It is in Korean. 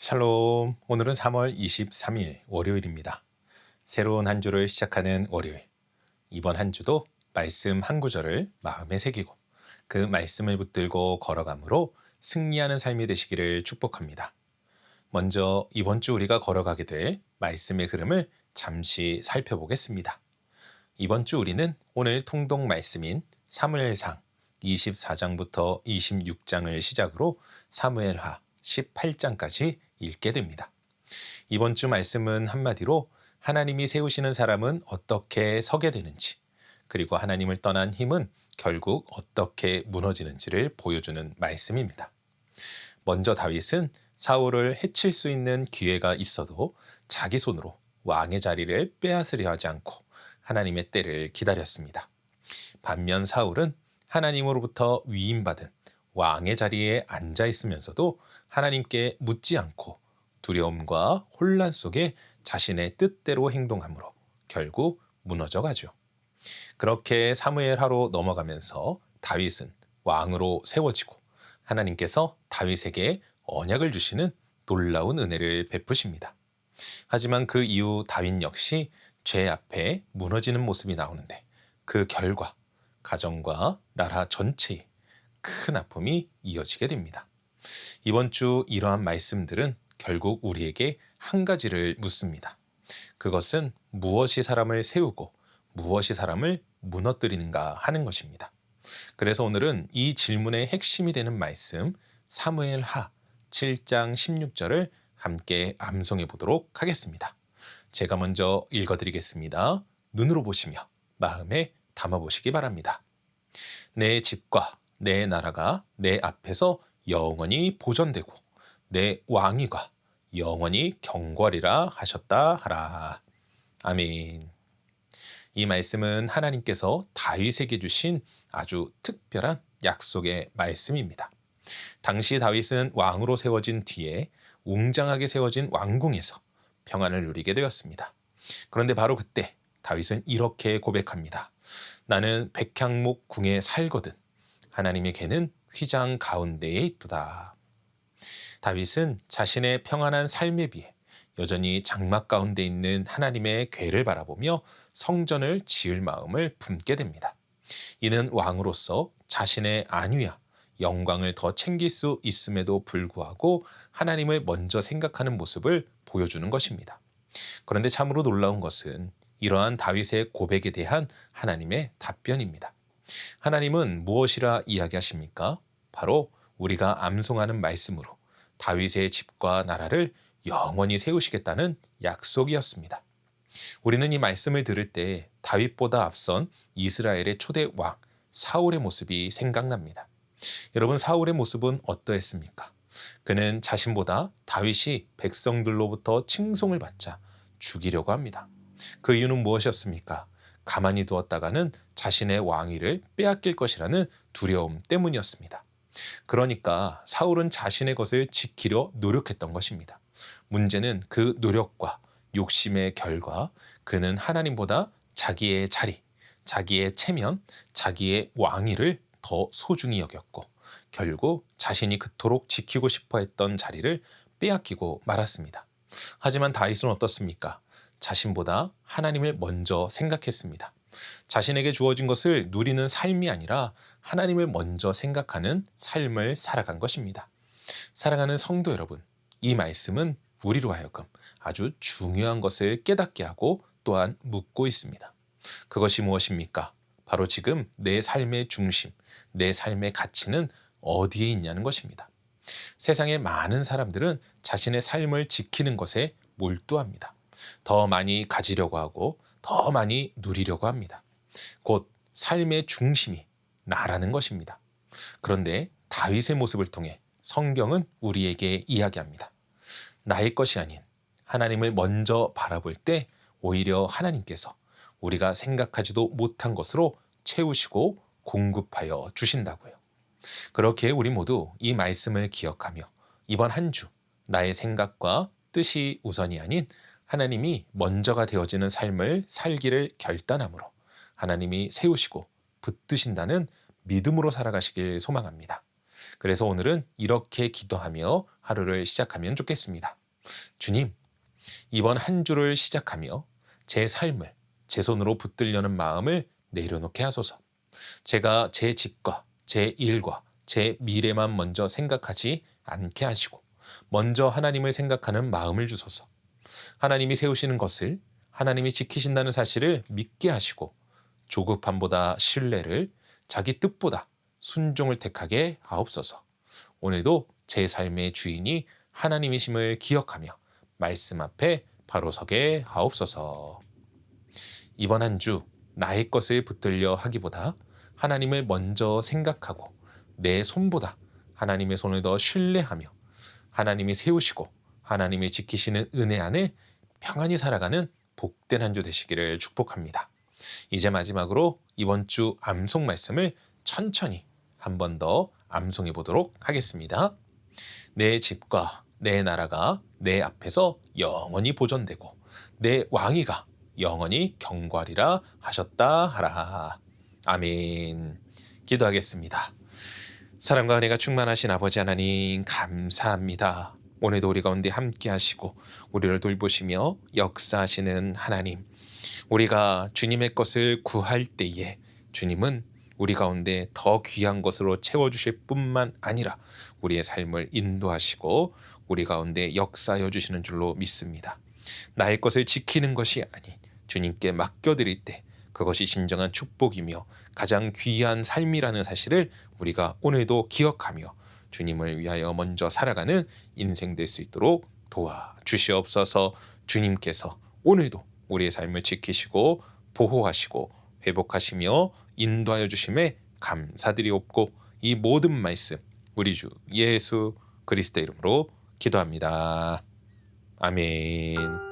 샬롬. 오늘은 3월 23일 월요일입니다. 새로운 한 주를 시작하는 월요일. 이번 한 주도 말씀 한 구절을 마음에 새기고 그 말씀을 붙들고 걸어감으로 승리하는 삶이 되시기를 축복합니다. 먼저 이번 주 우리가 걸어가게 될 말씀의 흐름을 잠시 살펴보겠습니다. 이번 주 우리는 오늘 통독 말씀인 사무엘상 24장부터 26장을 시작으로 사무엘하 18장까지 읽게 됩니다. 이번 주 말씀은 한마디로 하나님이 세우시는 사람은 어떻게 서게 되는지, 그리고 하나님을 떠난 힘은 결국 어떻게 무너지는지를 보여주는 말씀입니다. 먼저 다윗은 사울을 해칠 수 있는 기회가 있어도 자기 손으로 왕의 자리를 빼앗으려 하지 않고 하나님의 때를 기다렸습니다. 반면 사울은 하나님으로부터 위임받은 왕의 자리에 앉아 있으면서도 하나님께 묻지 않고 두려움과 혼란 속에 자신의 뜻대로 행동함으로 결국 무너져 가죠. 그렇게 사무엘하로 넘어가면서 다윗은 왕으로 세워지고 하나님께서 다윗에게 언약을 주시는 놀라운 은혜를 베푸십니다. 하지만 그 이후 다윗 역시 죄 앞에 무너지는 모습이 나오는데 그 결과 가정과 나라 전체에 큰 아픔이 이어지게 됩니다. 이번 주 이러한 말씀들은 결국 우리에게 한 가지를 묻습니다. 그것은 무엇이 사람을 세우고 무엇이 사람을 무너뜨리는가 하는 것입니다. 그래서 오늘은 이 질문의 핵심이 되는 말씀 사무엘하 7장 16절을 함께 암송해 보도록 하겠습니다. 제가 먼저 읽어드리겠습니다. 눈으로 보시며 마음에 담아보시기 바랍니다. 내 집과 내 나라가 내 앞에서 영원히 보존되고 내 왕위가 영원히 경과리라 하셨다 하라. 아멘. 이 말씀은 하나님께서 다윗에게 주신 아주 특별한 약속의 말씀입니다. 당시 다윗은 왕으로 세워진 뒤에 웅장하게 세워진 왕궁에서 평안을 누리게 되었습니다. 그런데 바로 그때 다윗은 이렇게 고백합니다. 나는 백향목 궁에 살거든 하나님의 궤는 휘장 가운데에 있도다. 다윗은 자신의 평안한 삶에 비해 여전히 장막 가운데 있는 하나님의 궤를 바라보며 성전을 지을 마음을 품게 됩니다. 이는 왕으로서 자신의 안위와 영광을 더 챙길 수 있음에도 불구하고 하나님을 먼저 생각하는 모습을 보여주는 것입니다. 그런데 참으로 놀라운 것은 이러한 다윗의 고백에 대한 하나님의 답변입니다. 하나님은 무엇이라 이야기하십니까? 바로 우리가 암송하는 말씀으로 다윗의 집과 나라를 영원히 세우시겠다는 약속이었습니다. 우리는 이 말씀을 들을 때 다윗보다 앞선 이스라엘의 초대 왕 사울의 모습이 생각납니다. 여러분, 사울의 모습은 어떠했습니까? 그는 자신보다 다윗이 백성들로부터 칭송을 받자 죽이려고 합니다. 그 이유는 무엇이었습니까? 가만히 두었다가는 자신의 왕위를 빼앗길 것이라는 두려움 때문이었습니다. 그러니까 사울은 자신의 것을 지키려 노력했던 것입니다. 문제는 그 노력과 욕심의 결과 그는 하나님보다 자기의 자리, 자기의 체면, 자기의 왕위를 더 소중히 여겼고 결국 자신이 그토록 지키고 싶어 했던 자리를 빼앗기고 말았습니다. 하지만 다윗은 어떻습니까? 자신보다 하나님을 먼저 생각했습니다. 자신에게 주어진 것을 누리는 삶이 아니라 하나님을 먼저 생각하는 삶을 살아간 것입니다. 사랑하는 성도 여러분, 이 말씀은 우리로 하여금 아주 중요한 것을 깨닫게 하고 또한 묻고 있습니다. 그것이 무엇입니까? 바로 지금 내 삶의 중심, 내 삶의 가치는 어디에 있냐는 것입니다. 세상의 많은 사람들은 자신의 삶을 지키는 것에 몰두합니다. 더 많이 가지려고 하고 더 많이 누리려고 합니다. 곧 삶의 중심이 나라는 것입니다. 그런데 다윗의 모습을 통해 성경은 우리에게 이야기합니다. 나의 것이 아닌 하나님을 먼저 바라볼 때 오히려 하나님께서 우리가 생각하지도 못한 것으로 채우시고 공급하여 주신다고요. 그렇게 우리 모두 이 말씀을 기억하며 이번 한 주 나의 생각과 뜻이 우선이 아닌 하나님이 먼저가 되어지는 삶을 살기를 결단함으로 하나님이 세우시고 붙드신다는 믿음으로 살아가시길 소망합니다. 그래서 오늘은 이렇게 기도하며 하루를 시작하면 좋겠습니다. 주님, 이번 한 주를 시작하며 제 삶을 제 손으로 붙들려는 마음을 내려놓게 하소서. 제가 제 집과 제 일과 제 미래만 먼저 생각하지 않게 하시고 먼저 하나님을 생각하는 마음을 주소서. 하나님이 세우시는 것을 하나님이 지키신다는 사실을 믿게 하시고 조급함보다 신뢰를, 자기 뜻보다 순종을 택하게 하옵소서. 오늘도 제 삶의 주인이 하나님이심을 기억하며 말씀 앞에 바로 서게 하옵소서. 이번 한 주 나의 것을 붙들려 하기보다 하나님을 먼저 생각하고 내 손보다 하나님의 손을 더 신뢰하며 하나님이 세우시고 하나님이 지키시는 은혜 안에 평안히 살아가는 복된 한 주 되시기를 축복합니다. 이제 마지막으로 이번 주 암송 말씀을 천천히 한 번 더 암송해 보도록 하겠습니다. 내 집과 내 나라가 내 앞에서 영원히 보존되고 내 왕위가 영원히 경과하리라 하셨다 하라. 아멘. 기도하겠습니다. 사랑과 은혜가 충만하신 아버지 하나님 감사합니다. 오늘도 우리 가운데 함께 하시고 우리를 돌보시며 역사하시는 하나님, 우리가 주님의 것을 구할 때에 주님은 우리 가운데 더 귀한 것으로 채워주실 뿐만 아니라 우리의 삶을 인도하시고 우리 가운데 역사하여 주시는 줄로 믿습니다. 나의 것을 지키는 것이 아닌 주님께 맡겨드릴 때 그것이 진정한 축복이며 가장 귀한 삶이라는 사실을 우리가 오늘도 기억하며 주님을 위하여 먼저 살아가는 인생 될 수 있도록 도와주시옵소서. 주님께서 오늘도 우리의 삶을 지키시고 보호하시고 회복하시며 인도하여 주심에 감사드리옵고 이 모든 말씀 우리 주 예수 그리스도 이름으로 기도합니다. 아멘.